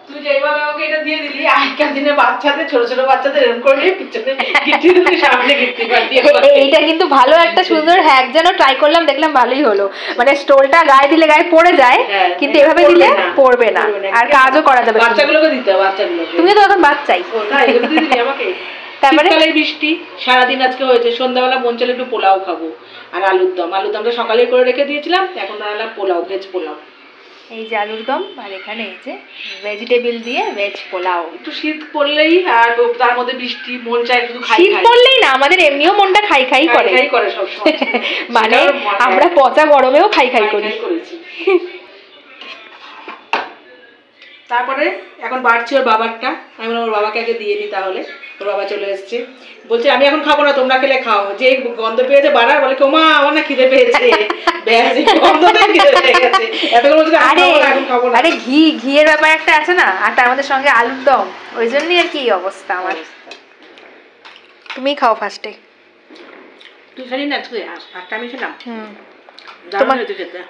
তুই যেইভাবে আমাকে এটা দিয়ে দিলি, আগেকার দিনে বাচ্চাদের, ছোট ছোট বাচ্চাদের এরকম করে পিছনে গিট্টি দিলি, সামনে গিট্টি পাঠিয়ে। এইটা কিন্তু ভালো একটা সুন্দর হ্যাক, যেন ট্রাই করলাম, দেখলাম ভালোই হলো। মানে স্টোলটা গায়ে দিলে গায়ে পড়ে যায়, কিন্তু এভাবে দিলে পড়বে না, আর কাজও করা যাবে। বাচ্চাগুলোকে দিতে হবে, বাচ্চাগুলোকে। তুমি তো এখন বাচ্চাই। এগুলো দিয়ে দিলি আমাকে। তারপরে শীতকালের বৃষ্টি সারাদিন আজকে হয়েছে, সন্ধ্যাবেলা মন চলে একটু পোলাও খাবো আর আলুর দম। আলুর দমটা সকালে করে রেখে দিয়েছিলাম, এখন বানালাম পোলাও, ভেজ পোলাও। এই যে আলুর দম, আর এখানে এই যে ভেজিটেবল দিয়ে ভেজ পোলাও। একটু শীত পড়লেই আর তার মধ্যে বৃষ্টি, মন চায় শুধু খাই। শীত পড়লেই না, আমাদের এমনিও মনটা খাই খাই করে সব সময়। মানে আমরা পচা গরমেও খাই খাই করি। তারপরে এখন বাড়ছি ওর বাবারটা, আমি ওর বাবাকে আগে দিয়ে নিই, তাহলে ওর বাবা চলে এসছে, বলছে আমি এখন খাবো না, তোমরা খেলে খাও। যে গন্ধ পেয়েছে বাড়ার, বলে মা আমার না খিদে পেয়েছে, আরে ঘিয়ের ব্যাপার একটা আছে না, আর তার মধ্যে সঙ্গে আলুর দম, ওই জন্যই আর কি অবস্থা আমার। তুমি খাও ফার্স্টে। তুই খালি না, আমি খেলাম।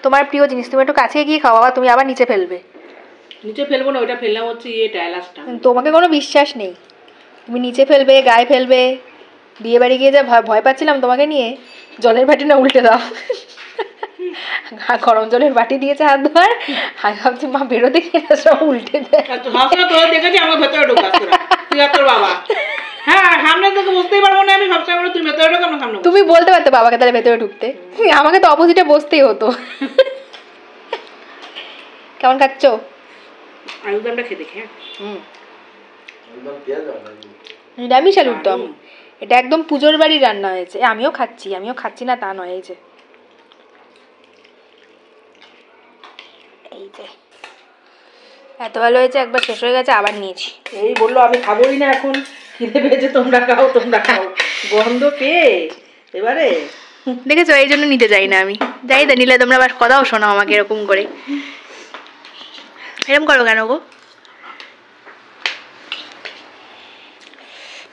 তোমার প্রিয় জিনিস, তুমি একটু কাছে গিয়ে খাও বাবা, তুমি আবার নিচে ফেলবে। নিচে ফেলবো না, ওইটা ফেললাম হচ্ছে ডায়ালাসটা। তোমাকে কোনো বিশ্বাস নেই, তুমি নিচে ফেলবে, গায়ে ফেলবে। বিয়ে বাড়ি গিয়ে যা ভয় পাচ্ছিলাম তোমাকে নিয়ে, জলের বাটি না উল্টে দাও, গরম জলের বাটি দিয়েছে হাত ধোয়ার, আমি ভাবছি মা বেরোতে কিনা সব উল্টে দেয়। দেখেছি আমার ভেতরে ঢোকাস তুই আর তোর বাবা। হ্যাঁ, সামনে থেকে বুঝতেই পারবো না আমি, সবসময় বলো তুই ভেতরে ঢোক, আমরা সামনে। তুমি বলতে পারতে বাবাকে তাহলে ভেতরে ঢুকতে, আমাকে তো অপোজিটে বসতেই হতো। কেমন খাচ্ছ? আলুর দমটা খেতে দেখে। নিরামিষ আলুর দম, এটা একদম পুজোর বাড়ির রান্না হয়েছে। আমিও খাচ্ছি না তা নয়। এই যে এত ভালো হয়েছে, একবার শেষ হয়ে গেছে, আবার নিয়েছি। এই বললো আমি খাবোই না এখন, খিদে পেয়েছে, তোমরা খাও তোমরা খাও, গন্ধ পেয়ে এবারে দেখেছো, এই জন্য নিতে যাই না আমি। যাই তো নিলে তোমরা আবার কথাও শোনাও আমাকে এরকম করে। এরকম করো কেন গো?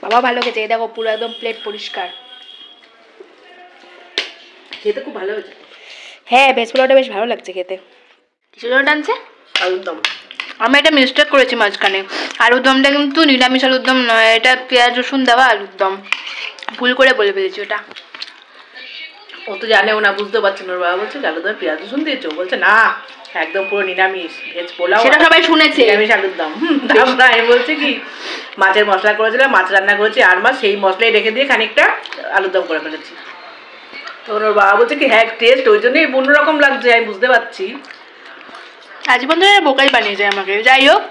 বাবা ভালো খেয়েছে, দেখো পুরো একদম প্লেট পরিষ্কার, খেতে খুব ভালো হয়েছে। হ্যাঁ, ভেজ পোলাওটা বেশ ভালো লাগছে খেতে। কিসের জন্য টানছে? আলুর দম। আমি একটা মিস্টেক করেছি মাঝখানে, আলুর দমটা কিন্তু নিরামিষ আলুর দম নয়, এটা পেঁয়াজ রসুন দেওয়া আলুর দম, ভুল করে বলে ফেলেছি ওটা। ও তো জানেও না, বুঝতে পারছে না। ওর বাবা বলছে আলুর দমে পেঁয়াজ রসুন দিয়েছো, বলছে না একদম পুরো নিরামিষ ভেজ পোলাও, সেটা সবাই শুনেছে, নিরামিষ আলুর দম। আমরা বলছে কি মাছের মশলা করেছিলাম, মাছ রান্না করেছি আর মাছ, সেই মশলাই রেখে দিয়ে খানিকটা আলুর দম করে ফেলেছি। তো ওর বাবা বলছে কি হ্যাঁ টেস্ট ওই জন্যই অন্যরকম লাগছে, আমি বুঝতে পারছি। আজীবন ধরে বোকাই বানিয়ে যায় আমাকে। যাই হোক,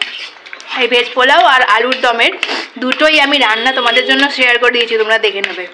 এই ভেজ পোলাও আর আলুর দমের দুটোই আমি রান্না তোমাদের জন্য শেয়ার করে দিয়েছি, তোমরা দেখে নেবে।